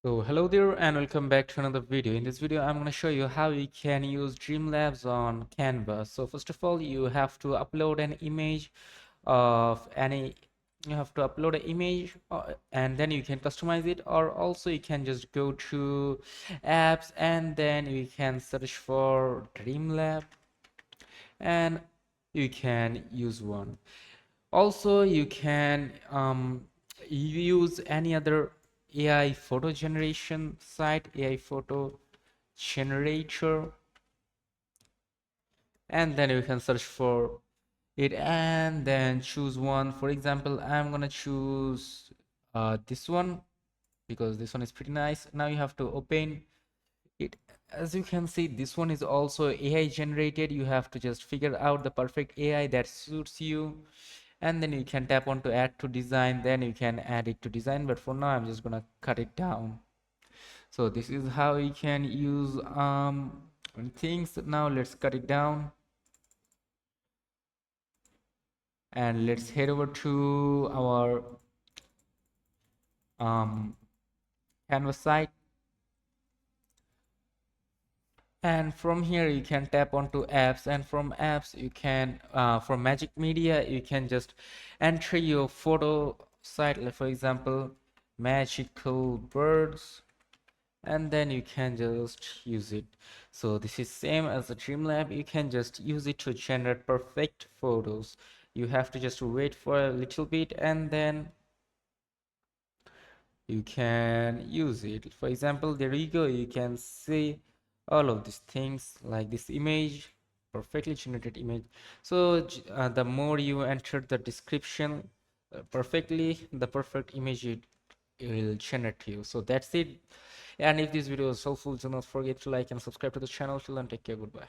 So hello there and welcome back to another video. In this video I'm going to show you how you can use Dream Labs on Canva. So first of all you have to upload an image of any you have to upload an image and then you can customize it, or also you can just go to apps and then you can search for Dream Lab and you can use one. Also you can use any other AI photo generation site, AI photo generator, and then you can search for it and then choose one. For example, I'm gonna choose this one because this one is pretty nice. Now you have to open it. As you can see, this one is also AI generated. You have to just figure out the perfect AI that suits you, and then you can tap on to add to design, then you can add it to design, but for now I'm just gonna cut it down. So this is how you can use things. Now let's cut it down and let's head over to our um, canvas site, and from here you can tap onto apps, and from apps you can from magic media you can just enter your photo site, like for example magical birds, and then you can just use it. So this is same as the Dreamlab. You can just use it to generate perfect photos. You have to just wait for a little bit and then you can use it. For example, there you go, you can see all of these things like this image, perfectly generated image. So the more you enter the description perfectly, the perfect image it will generate to you. So that's it. And if this video was helpful, do not forget to like and subscribe to the channel. Till then, take care. Goodbye.